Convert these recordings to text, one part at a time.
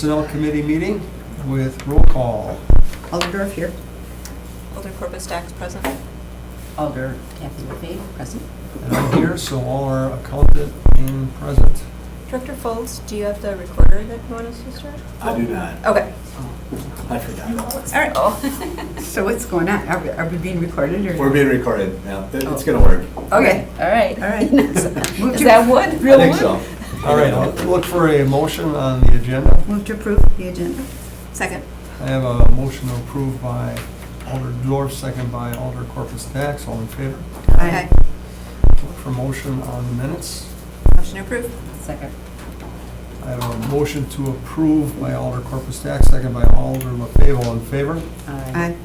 Personnel Committee meeting with roll call. Alderdorf here. Alder Corpus Dax present. Alder Kathy LaFave, present. And I'm here, so all are accounted and present. Director Folds, do you have the recorder that you want us to start? I do not. Okay. I forgot. All right. Oh. So what's going on? Are we being recorded or? We're being recorded now. It's going to work. Okay, All right. all right. Is Move to- that wood? I Real think wood? so. All right, I'll look for a motion on the agenda. Move to approve the agenda. Second. I have a motion to approve by Alder Dorf, second by Alder Corpus Dax. All in favor? Aye. Look for motion on the minutes. Motion approved. Second. I have a motion to approve by Alder Corpus Dax, second by Alder LaFave. All in favor? Aye.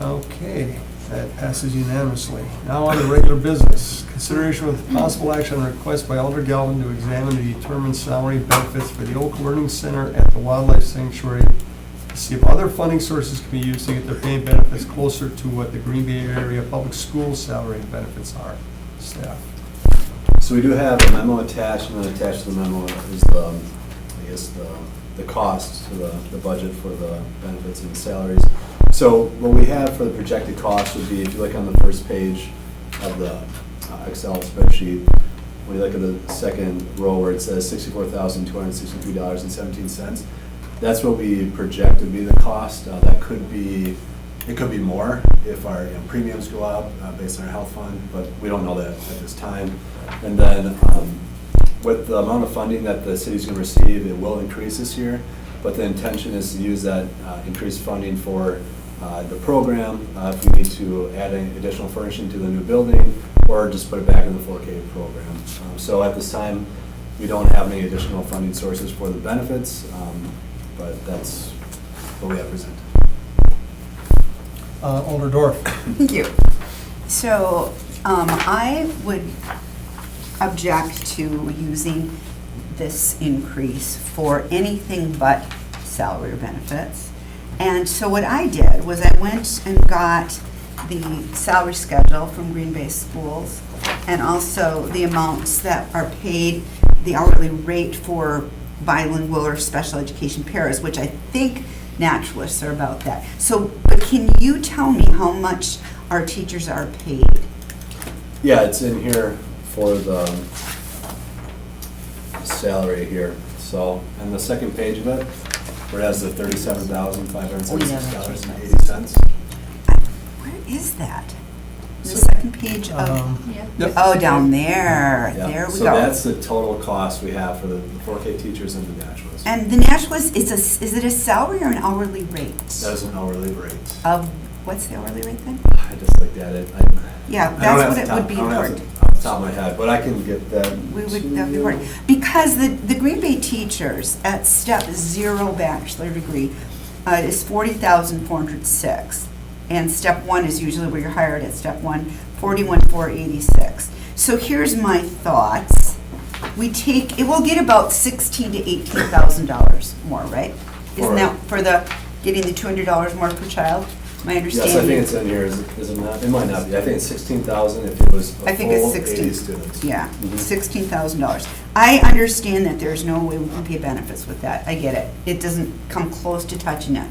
Okay, that passes unanimously. Now on to regular business. Consideration with possible action on request by Alder Galvin to examine and determine salary benefits for the Oak Learning Center at the Wildlife Sanctuary to see if other funding sources can be used to get their pay benefits closer to what the Green Bay Area Public Schools salary and benefits are. Staff. So we do have a memo attached, and then attached to the memo is the cost to the budget for the benefits and the salaries. So what we have for the projected cost would be, if you look on the first page of the Excel spreadsheet, when you look at the second row where it says $64,263.17, that's what we project would be the cost. That could be, it could be more if our premiums go up based on our health fund, but we don't know that at this time. And then with the amount of funding that the city's going to receive, it will increase this year, but the intention is to use that increased funding for the program, if we need to add any additional furnishing to the new building, or just put it back in the 4K program. So at this time, we don't have any additional funding sources for the benefits, but that's what we have presented. Alder Dorf. Thank you. So I would object to using this increase for anything but salary or benefits. And so what I did was I went and got the salary schedule from Green Bay Schools and also the amounts that are paid, the hourly rate for bilingual or special education paras, which I think naturalists are about that. So, but can you tell me how much our teachers are paid? Yeah, it's in here for the salary here. So, on the second page of it, where it has the $37,566.80. Where is that? The So- second page of, Yep. oh, down there, Yeah, there we so go. that's the total cost we have for the 4K teachers and the naturalists. And the naturalist, is it a salary or an hourly rate? That is an hourly rate. Of, what's the hourly rate then? I just looked at it. Yeah, I don't that's have what the it top- would be I don't have important. the off the top of my head, but I can get that. We would, that'd be important. Because the Green Bay teachers at step 0 bachelor degree is 40,406. And step 1 is usually where you're hired at step 1, 41,486. So here's my thoughts. It will get about $16,000 to $18,000 more, right? Isn't that for getting the $200 more per child? My understanding. Yes, I think it's in here, is it not? It might not be. I think it's 16,000 if it was I a think it's full 16. 80 students. Yeah, Mhm. $16,000. I understand that there's no way we can pay benefits with that. I get it. It doesn't come close to touching it.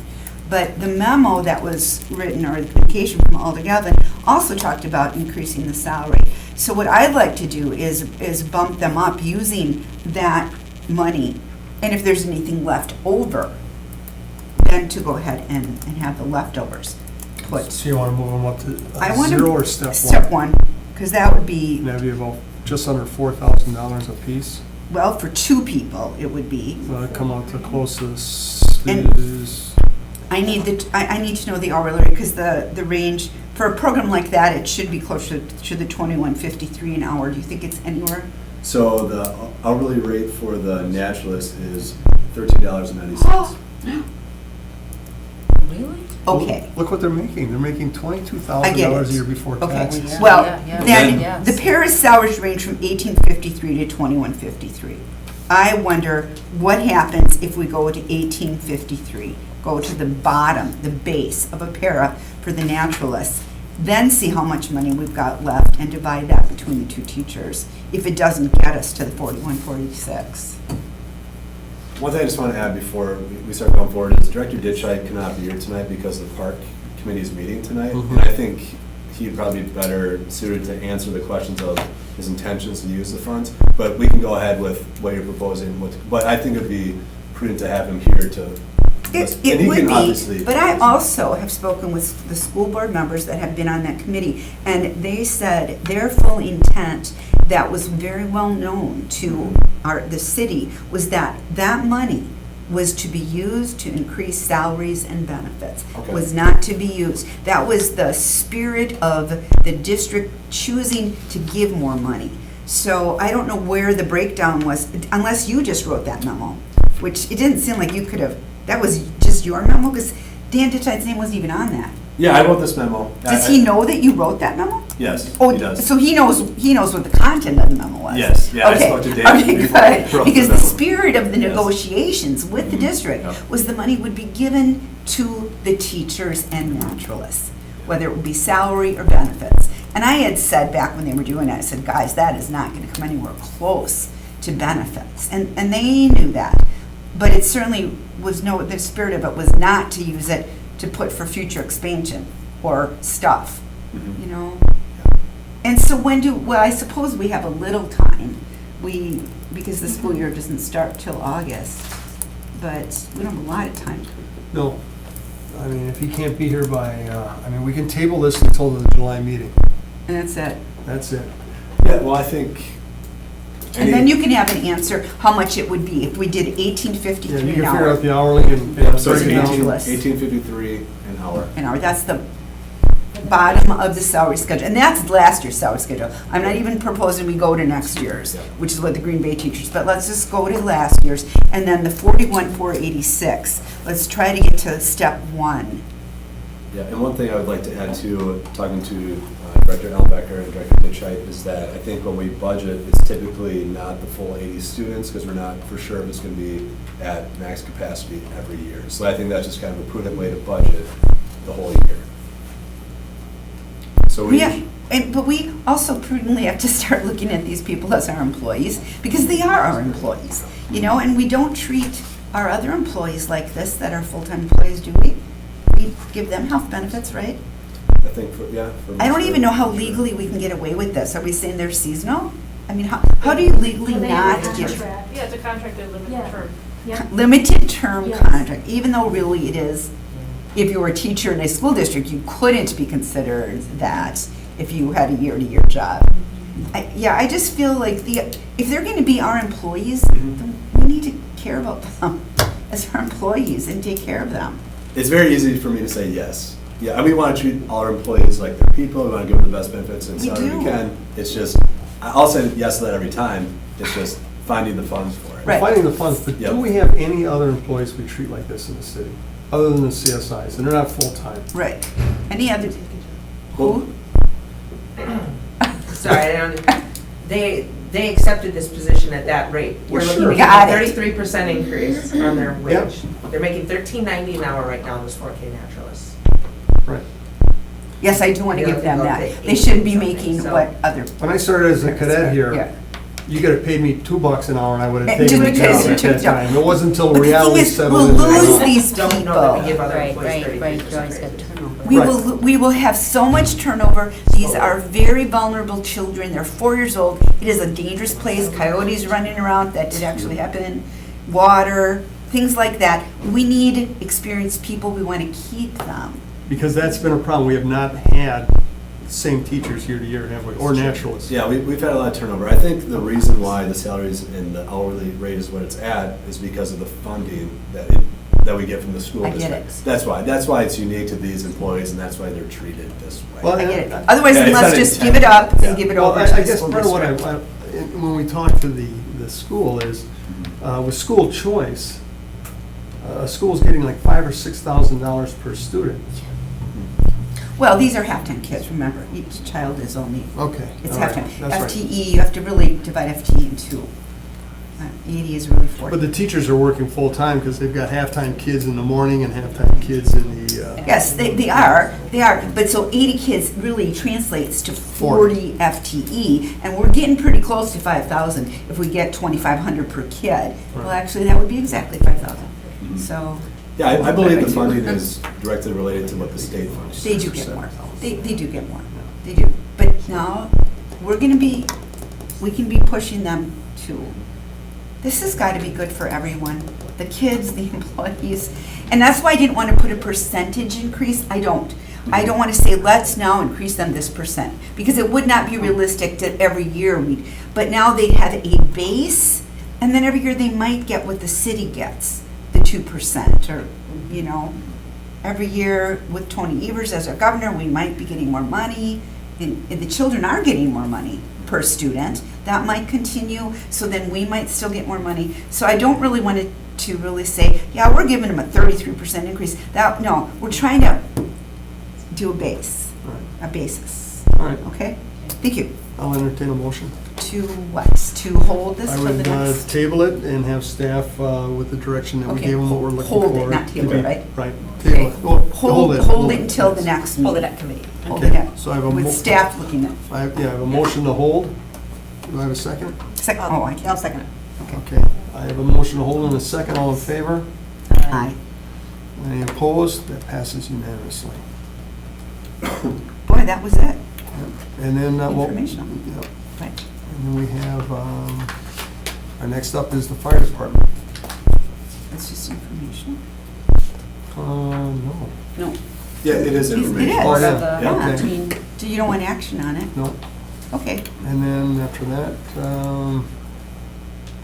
But the memo that was written, or the communication from Alder Galvin, also talked about increasing the salary. So what I'd like to do is bump them up using that money. And if there's anything left over, then to go ahead and have the leftovers put. So you want to move them up to I want 0 or step 1? Step 1, because that would be, That'd be about just under $4,000 a piece. well, for 2 people, it would be. That'd come out the closest And- is, I need I need to know the hourly rate, because the range, for a program like that, it should be closer to the $21.53 an hour. Do you think it's anywhere? So the hourly rate for the naturalist is $13.90. Really? Okay. look what they're making. They're making I get $22,000 it. a year before Okay. taxes. Well, Yeah, then, yes. the paras salaries range from $18.53 to $21.53. I wonder what happens if we go to $18.53, go to the bottom, the base of a para for the naturalists, then see how much money we've got left and divide that between the 2 teachers, if it doesn't get us to the 41, 46. One thing I just want to add before we start going forward is Director Ditchite cannot be here tonight because the park committee's meeting tonight. Mhm. And I think he'd probably be better suited to answer the questions of his intentions to use the funds. But we can go ahead with what you're proposing, but I think it'd be prudent to have him here to. It and he would can be, obviously- but I also have spoken with the school board members that have been on that committee, and they said their full intent, that was very well known to the city, was that that money was to be used to increase salaries and benefits, Okay. was not to be used. That was the spirit of the district choosing to give more money. So I don't know where the breakdown was, unless you just wrote that memo, which it didn't seem like you could have. That was just your memo, because Dan Ditchite's name wasn't even on that. Yeah, I wrote this memo. Does he know that you wrote that memo? Yes, Oh, he does. so he knows what the content of the memo was? Yes, yeah, I Okay, spoke to Dave okay, before I good. wrote the Because the memo. spirit of the Yes. negotiations with the Mhm. district Yep. was the money would be given to the teachers and naturalists, whether it would be salary or benefits. And I had said back when they were doing it, I said, guys, that is not gonna come anywhere close to benefits. And they knew that. But it certainly was the spirit of it was not to use it to put for future expansion or stuff, Mhm. you know? And so well, I suppose we have a little time, because the school year doesn't start till August, but we don't have a lot of time. No, I mean, if he can't be here by, we can table this until the July meeting. And that's it. That's it. Yeah, well, I think. And then you can have an answer how much it would be if we did Yeah, $18.53 you an can figure out hour. the hourly and Yeah, so it's break it down. Naturalist. 1853 an hour. An hour, that's the bottom of the salary schedule, and that's last year's salary schedule. I'm not even proposing we go to next year's, Yeah. which is what the Green Bay teachers, but let's just go to last year's, and then the 41,486. Let's try to get to step one. Yeah, and one thing I would like to add to, talking to Director Elbecker and Director Ditchite, is that I think when we budget, it's typically not the full 80 students, because we're not for sure if it's going to be at max capacity every year. So I think that's just kind of a prudent way to budget the whole year. So we. Yeah, but we also prudently have to start looking at these people as our employees, because they are our employees, you know, and we don't treat our other employees like this that are full-time employees, do we? We give them health benefits, right? I think, for I don't most even know of- how legally we can get away with this. Are we saying they're seasonal? I mean, how do you legally Well, they not have a give contract. Yeah, it's a contracted limited Yeah. term. Yeah. limited term Yes. contract, even though really it is, if you were a teacher in a school district, you couldn't be considered that if you had a year-to-year job. I just feel like if they're gonna be our employees, then we need to care about them as our employees and take care of them. It's very easy for me to say yes. Yeah, and we want to treat all our employees like they're people. We want to give them the best benefits and We salary we do. can. It's just, I'll say yes to that every time. It's just finding the funds for it. Right. Finding the funds, but Yep. do we have any other employees we treat like this in the city, other than the CSIs, and they're not full-time? Right. Any other, Well, Sorry, they accepted this position at that rate. We're Well, looking sure. to get Got a it. 33% increase on their Yep. wage. They're making $13.90 an hour right now, those 4K naturalists. Right. yes, I do wanna You give have them to go that. to They shouldn't be 18 making something, what other. When I started as a cadet Yeah. here, you could have paid me $2 an hour and I would have And taken the because job you at took that job. time. It wasn't until But the thing reality is, set we'll in. lose these Don't know that we give people. other Right, employees right, 33% you always got raises. turnover. We will have so much turnover. These are very vulnerable children. They're 4 years old. It is a dangerous place. Coyotes running around. That did actually happen. Water, things like that. We need experienced people. We want to keep them. Because that's been a problem. We have not had the same teachers year to year, have we? Or naturalists. yeah, we've had a lot of turnover. I think the reason why the salaries and the hourly rate is what it's at is because of the funding that we get from the school I get district. it. That's why it's unique to these employees, and that's why they're treated this way. Well, I get it. Otherwise, Yeah, it's let's not just intent. give it up Yeah. and give it Well, over I to the guess school part of what district. when we talk to the school is, with school choice, a school's getting like $5,000 or $6,000 per student. Well, these are half-time kids, remember. Each child is only, Okay. it's all right, half-time. That's right. FTE, you have to really divide FTE in two. 80 is really 40. But the teachers are working full-time because they've got half-time kids in the morning and half-time kids in the, Yes, they are, but so 80 kids really translates to 40 FTE, and we're getting pretty close to 5,000 if we get 2,500 per kid. Well, Right. actually, that would be exactly 5,000, so. Yeah, I believe the funding is directly related to what the state funds. They do get more, they do get more, they do. But now, we can be pushing them to, this has got to be good for everyone, the kids, the employees. And that's why I didn't want to put a percentage increase, I don't want to say, let's now increase them this percent, because it would not be realistic that every year but now they'd have a base, and then every year they might get what the city gets, the 2%, or, you know, every year with Tony Evers as our governor, we might be getting more money, and the children are getting more money per student. That might continue, so then we might still get more money. So I don't really want to really say, yeah, we're giving them a 33% increase. No, we're trying to do a base, a basis, all right, okay? Thank you. I'll entertain a motion. To what? To hold this I for the would next? table it and have staff with the direction that we Okay. gave them what we're looking for. Hold it, not to table be- it, right? Right. Okay. Table it. Well, Hold it until the next meeting. Hold it at committee. Hold Okay, it at, so I have a with staff looking at. I have a motion to hold. Do I have a second? Second, oh, I can't. I'll second it. Okay, I have a motion to hold and a second. All in favor? Aye. Any opposed? That passes unanimously. Boy, that was it. And then, Informational. Yep. Right. And then we have, our next up is the fire department. It's just information. No. No. Yeah, it is It is. information. Oh, yeah. the- Yeah. I Okay. mean, do you don't want action on it? No. Okay. And then after that,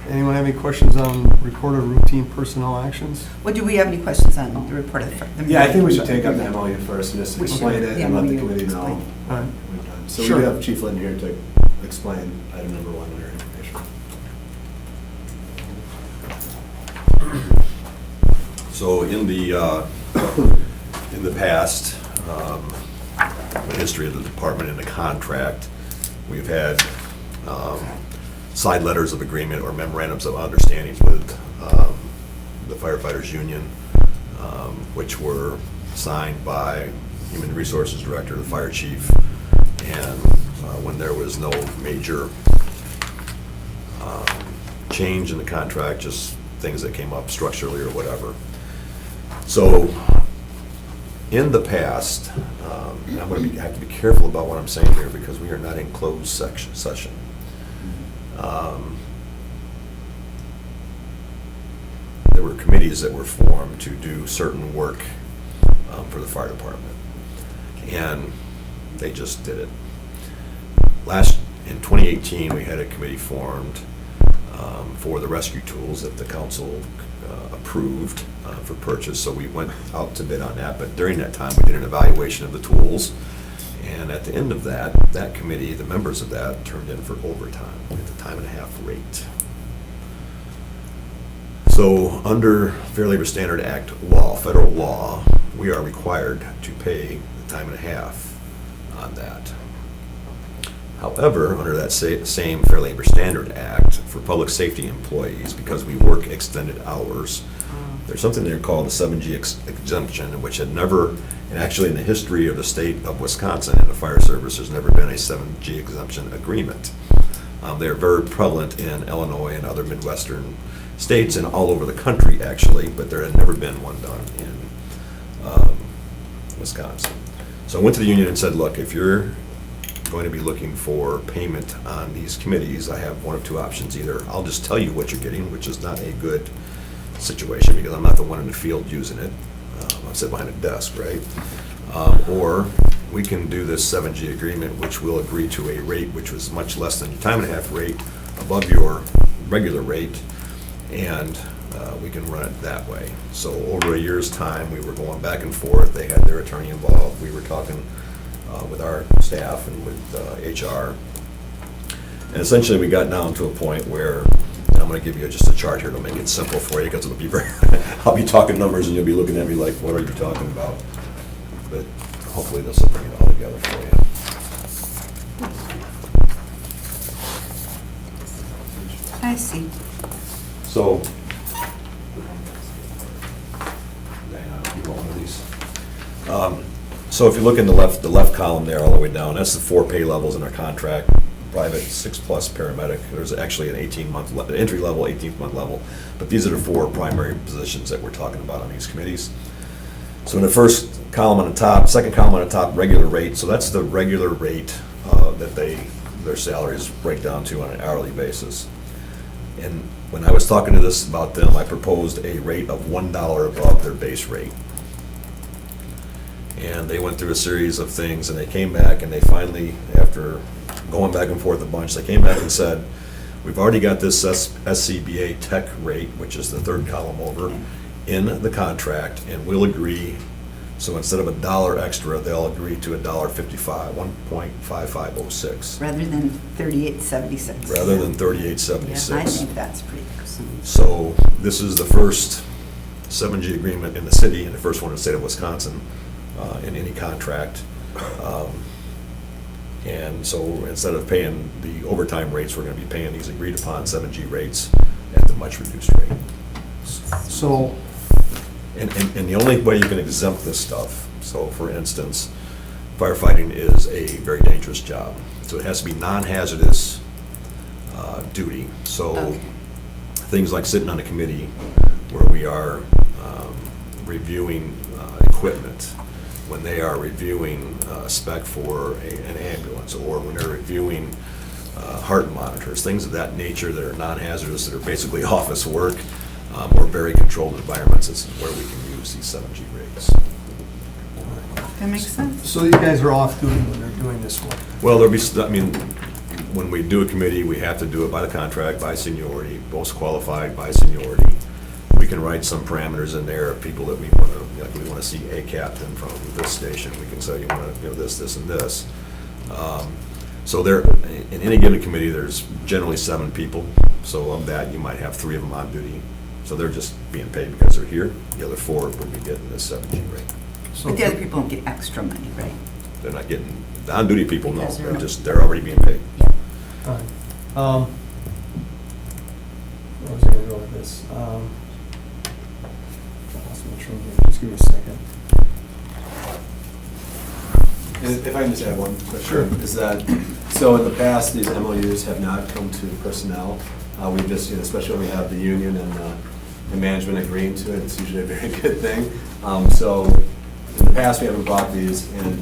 anyone have any questions on recorder routine personnel actions? Well, do we have any questions on the report of the? Yeah, I think we should take up the MOU first and just We should. explain it Yeah, and let the we committee explain. know. All right. we've done. So we Sure. have Chief Lynn here to explain item number 1 under information. So in the past, the history of the department and the contract, we've had side letters of agreement or memorandums of understandings with the firefighters union, which were signed by Human Resources Director, the fire chief, and when there was no major change in the contract, just things that came up structurally or whatever. So, in the past, and I'm going to have to be careful about what I'm saying here because we are not in closed session. There were committees that were formed to do certain work for the fire department, and they just did it. In 2018, we had a committee formed for the rescue tools that the council approved for purchase, so we went out to bid on that, but during that time, we did an evaluation of the tools, and at the end of that committee, the members of that turned in for overtime at the time and a half rate. So, under Fair Labor Standard Act law, federal law, we are required to pay the time and a half on that. However, under that same Fair Labor Standard Act, for public safety employees, because we work extended hours, there's something there called the 7G exemption, which had never, and actually in the history of the state of Wisconsin and the fire service, there's never been a 7G exemption agreement. They're very prevalent in Illinois and other Midwestern states and all over the country, actually, but there had never been one done in Wisconsin. So I went to the union and said, look, if you're going to be looking for payment on these committees, I have one of two options. Either I'll just tell you what you're getting, which is not a good situation because I'm not the one in the field using it. I'm sitting behind a desk, right? Or we can do this 7G agreement, which will agree to a rate which was much less than your time and a half rate, above your regular rate, and we can run it that way. So over a year's time, we were going back and forth. They had their attorney involved. We were talking with our staff and with HR. And essentially, we got down to a point where, and I'm going to give you just a chart here to make it simple for you, because it'll be very, I'll be talking numbers and you'll be looking at me like, what are you talking about? But hopefully this will bring it all together for you. I see. So, you want one of these? So if you look in the left column there, all the way down, that's the 4 pay levels in our contract. Private, 6+ paramedic. There's actually an 18-month, entry level, 18th-month level. But these are the 4 primary positions that we're talking about on these committees. So in the first column on the top, second column on the top, regular rate. So that's the regular rate that their salaries break down to on an hourly basis. And when I was talking to this about them, I proposed a rate of $1 above their base rate. And they went through a series of things, and they came back, and they finally, after going back and forth a bunch, they came back and said, we've already got this SCBA tech rate, which is the third column over, in the contract, and we'll agree, so instead of $1 extra, they'll agree to $1.55, 1.5506, Rather than 38.76. rather than 38.76. I think that's pretty good. So this is the first 7G agreement in the city, and the first one in the state of Wisconsin, in any contract. And so instead of paying the overtime rates, we're going to be paying these agreed upon 7G rates at the much reduced rate. So, And the only way you can exempt this stuff, so for instance, firefighting is a very dangerous job. So it has to be non-hazardous duty. So Okay. things like sitting on a committee where we are reviewing equipment, when they are reviewing spec for an ambulance, or when they're reviewing heart monitors, things of that nature that are non-hazardous, that are basically office work, or very controlled environments, this is where we can use these 7G rates. That makes sense. so you guys are off duty when they're doing this work? Well, there'll be, I mean, when we do a committee, we have to do it by the contract, by seniority, most qualified by seniority. We can write some parameters in there of people that we want to, like, we want to see a captain from this station. We can say, you want to, this, this, and this. So there, in any given committee, there's generally 7 people. So of that, you might have 3 of them on duty. So they're just being paid because they're here. The other 4 would be getting this 7G rate. So But the other people don't get extra money, right? They're not getting, the on-duty people, no, Because they're already being paid. All right. Where was I gonna go with this? Lost my train here. Just give me a second. And if I can just add one question. Sure. Is that, so in the past, these MOUs have not come to personnel. We just, especially when we have the union and the management agreeing to it, it's usually a very good thing. So in the past, we haven't brought these, and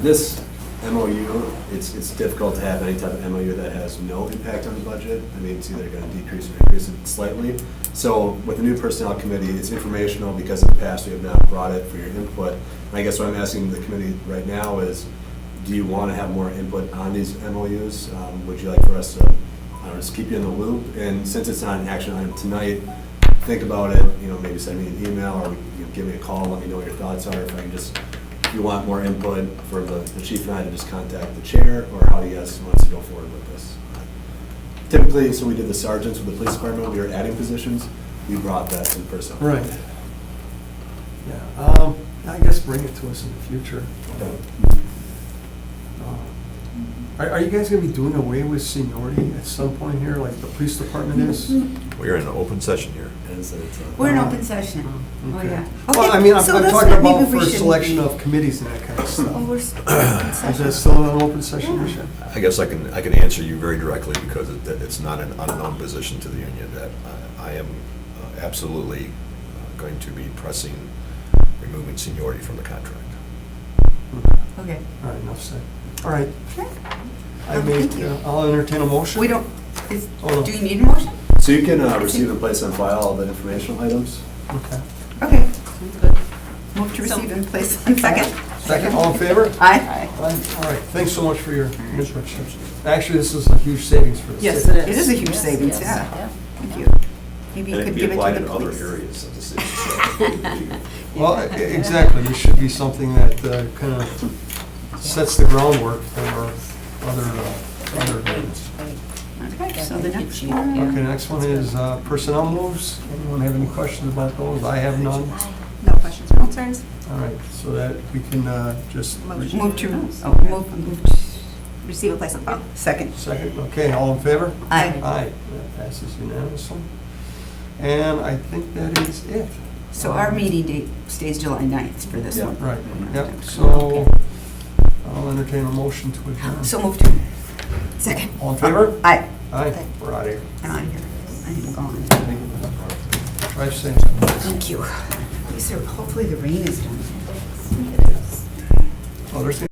this MOU, it's difficult to have any type of MOU that has no impact on the budget. I mean, it's either going to decrease or increase it slightly. So with the new personnel committee, it's informational because in the past we have not brought it for your input. And I guess what I'm asking the committee right now is, do you want to have more input on these MOUs? Would you like for us to, I don't know, just keep you in the loop? And since it's not an action item tonight, think about it, maybe send me an email or give me a call, let me know what your thoughts are. If I can just, if you want more input for the chief and I to just contact the chair, or how you guys want to go forward with this. Typically, so we did the sergeants with the police department, we were adding positions, we brought that in person. Right. Yeah, I guess bring it to us in the future. Are you guys gonna be doing away with seniority at some point here, like the police department is? We are in an open session here. We're in open session. Oh, Okay. yeah. Well, Okay, I mean, I'm so I'm that's talking what maybe about we for shouldn't selection be- of committees and that kind of Oh, stuff. we're still in open Is that session. still an open session, Michelle? I guess I can answer you very directly because it's not an unknown position to the union, that I am absolutely going to be pressing removing seniority from the contract. Okay. All right, enough said. All right, Okay. I make, Thank you. I'll entertain a motion. We don't, Hold on. do you need a motion? So you can receive and place on file all the informational items. Okay. Okay. Move to receive and place on file. Second, all in favor? Aye. Aye. All right, thanks so much for your input. Actually, this is a huge savings for the city. Yes, it is. It is a huge Yes, savings, yes, yeah. Thank you. Maybe you And it could can be give it applied to in the other police. areas of the city. so. Well, exactly, this should be something that kind of sets the groundwork for other events. Okay, so the next one. Okay, next one is personnel moves. Anyone have any questions about those? I have none. No questions or concerns? All right, so that we can just, Motion. Move to, move to, Receive and place on file. second. second, okay, all in favor? Aye. Aye, that passes unanimously. And I think that is it. So our meeting date stays July 9th for this Yeah. one. Right, yep, Okay. so I'll entertain a motion to adjourn. So moved to. Second. All in favor? Aye. Aye, we're out of here. And I'm here. I am gone. Drive safe. Thank you. At least hopefully the rain is done. Oh, there's